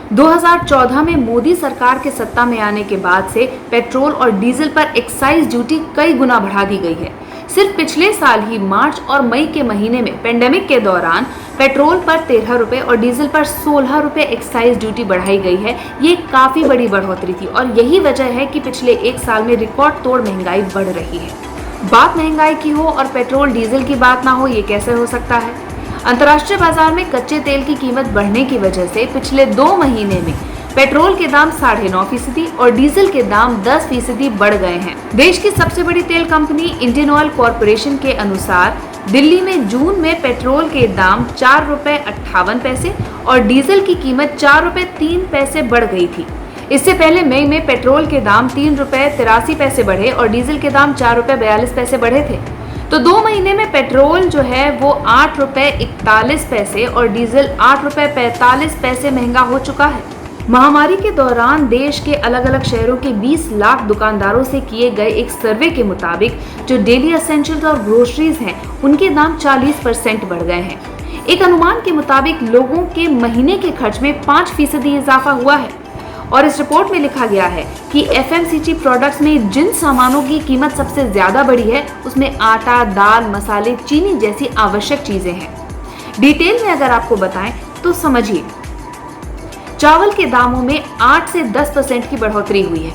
2014 में मोदी सरकार के सत्ता में आने के बाद से पेट्रोल और डीजल पर एक्साइज ड्यूटी कई गुना बढ़ा दी गई है। सिर्फ पिछले साल ही मार्च और मई के महीने में पेंडेमिक के दौरान पेट्रोल पर 13 रुपए और डीजल पर 16 रुपए एक्साइज ड्यूटी बढ़ाई गई है। ये काफी बड़ी बढ़ोतरी थी और यही वजह है कि पिछले एक साल में रिकॉर्ड तोड़ महंगाई बढ़ रही है। बात महंगाई की हो और पेट्रोल डीजल की बात ना हो, ये कैसे हो सकता है? अंतर्राष्ट्रीय बाजार में कच्चे तेल की कीमत बढ़ने की वजह से पिछले 2 महीने में पेट्रोल के दाम 9.5% और डीजल के दाम 10% बढ़ गए हैं। देश की सबसे बड़ी तेल कंपनी इंडियन ऑयल कॉरपोरेशन के अनुसार दिल्ली में जून में पेट्रोल के दाम 4 रुपए 58 पैसे और डीजल की कीमत 4 रुपए 3 पैसे बढ़ गई थी। इससे पहले मई में पेट्रोल के दाम 3 रुपए 83 पैसे बढ़े और डीजल के दाम 4 रुपए 42 पैसे बढ़े थे। तो 2 महीने में पेट्रोल जो है वो 8 रुपए 41 पैसे और डीजल 8 रुपए 45 पैसे महंगा हो चुका है। महामारी के दौरान देश के अलग अलग शहरों के 20 लाख दुकानदारों से किए गए एक सर्वे के मुताबिक जो डेली एसेंशियल्स और ग्रोसरीज हैं, उनके दाम 40% बढ़ गए हैं। एक अनुमान के मुताबिक लोगों के महीने के खर्च में 5% इजाफा हुआ है। और इस रिपोर्ट में लिखा गया है कि एफएमसीजी प्रोडक्ट्स में जिन सामानों की कीमत सबसे ज्यादा बढ़ी है उसमें आटा, दाल, मसाले, चीनी जैसी आवश्यक चीजें हैं। डिटेल में अगर आपको बताएं तो समझिए, चावल के दामों में 8 से 10% की बढ़ोतरी हुई है।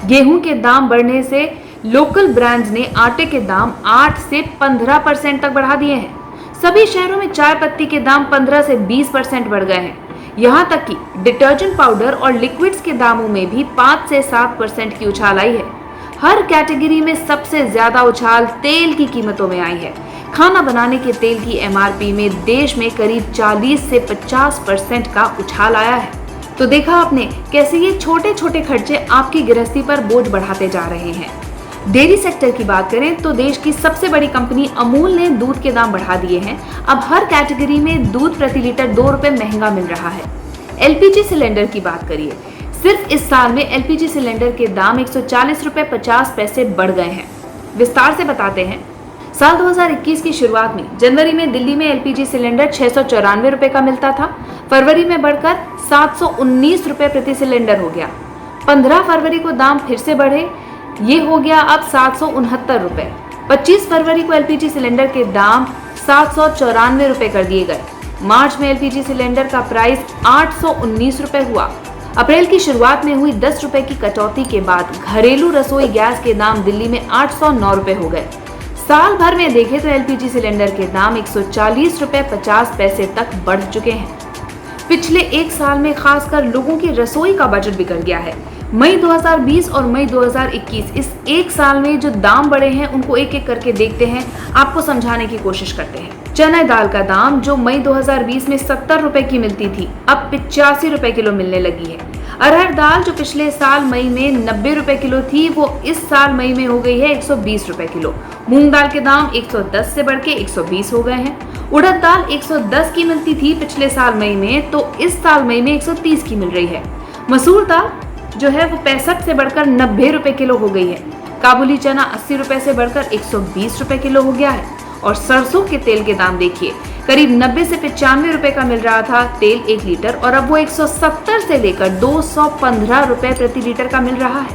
गेहूं के दाम बढ़ने से लोकल ब्रांड्स ने आटे के दाम 8 से 15% तक बढ़ा दिए हैं। सभी शहरों में चाय पत्ती के दाम 15 से 20% बढ़ गए हैं। यहाँ तक कि डिटर्जेंट पाउडर और लिक्विड्स के दामों में भी 5 से 7% की उछाल आई है। हर कैटेगरी में सबसे ज्यादा उछाल तेल की कीमतों में आई है। खाना बनाने के तेल की एमआरपी में देश में करीब 40 से 50% का उछाल आया है। तो देखा आपने कैसे ये छोटे छोटे खर्चे आपकी गृहस्थी पर बोझ बढ़ाते जा रहे हैं। डेयरी सेक्टर की बात करें तो देश की सबसे बड़ी कंपनी अमूल ने दूध के दाम बढ़ा दिए हैं। अब हर कैटेगरी में दूध प्रति लीटर 2 रुपए महंगा मिल रहा है। एलपीजी सिलेंडर की बात करिए, सिर्फ इस साल में एलपीजी सिलेंडर के दाम 140 रुपए 50 पैसे बढ़ गए हैं। विस्तार से बताते हैं। साल 2021 की शुरुआत में जनवरी में दिल्ली में एलपीजी सिलेंडर 694 रुपए का मिलता था। फरवरी में बढ़कर 719 रुपए प्रति सिलेंडर हो गया। 15 फरवरी को दाम फिर से बढ़े, ये हो गया अब 769 रुपए। 25 फरवरी को एलपीजी सिलेंडर के दाम 794 रुपए कर दिए गए। मार्च में एलपीजी सिलेंडर का प्राइस 819 रुपए हुआ। अप्रैल की शुरुआत में हुई 10 रुपए की कटौती के बाद घरेलू रसोई गैस के दाम दिल्ली में 809 रुपए हो गए। साल भर में देखें तो एलपीजी सिलेंडर के दाम 140 रुपए 50 पैसे तक बढ़ चुके हैं। पिछले एक साल में खासकर लोगों की रसोई का बजट बिगड़ गया है। मई 2020 और मई 2021 इस एक साल में जो दाम बढ़े हैं उनको एक एक करके देखते हैं, आपको समझाने की कोशिश करते हैं। चना दाल का दाम जो मई 2020 में 70 रुपए की मिलती थी, अब 85 रुपए किलो मिलने लगी है। अरहर दाल जो पिछले साल मई में 90 रुपए किलो थी, वो इस साल मई में हो गई है 120 रुपए किलो। मूंग दाल के दाम 110 से बढ़ के 120 हो गए हैं। उड़द दाल 110 की मिलती थी पिछले साल मई में, तो इस साल मई में 130 की मिल रही है। मसूर दाल जो है वो 65 से बढ़कर 90 रुपए किलो हो गई है। काबुली चना 80 रुपए से बढ़कर 120 रुपए किलो हो गया है। और सरसों के तेल के दाम देखिए, करीब 90 से 95 रुपए का मिल रहा था तेल 1 लीटर और अब वो 170 से लेकर 215 रुपए प्रति लीटर का मिल रहा है।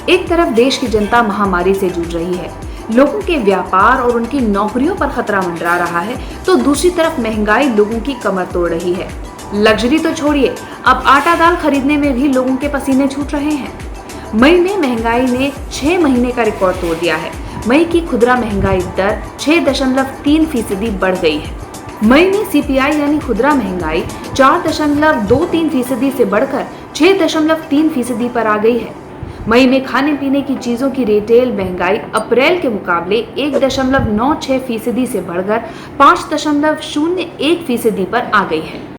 एक तरफ देश की जनता महामारी से जूझ रही है, लोगों के व्यापार और उनकी नौकरियों पर खतरा मंडरा रहा है, तो दूसरी तरफ महंगाई लोगों की कमर तोड़ रही है। लग्जरी तो छोड़िए, अब आटा दाल खरीदने में भी लोगों के पसीने छूट रहे हैं। मई में महंगाई ने 6 महीने का रिकॉर्ड तोड़ दिया है। मई की खुदरा महंगाई दर 6.3% बढ़ गई है। मई में सीपीआई यानी खुदरा महंगाई 4.23% से बढ़कर 6.3% पर आ गई है। मई में खाने पीने की चीजों की रिटेल महंगाई अप्रैल के मुकाबले 1.96% से बढ़कर 5.01% पर आ गई है।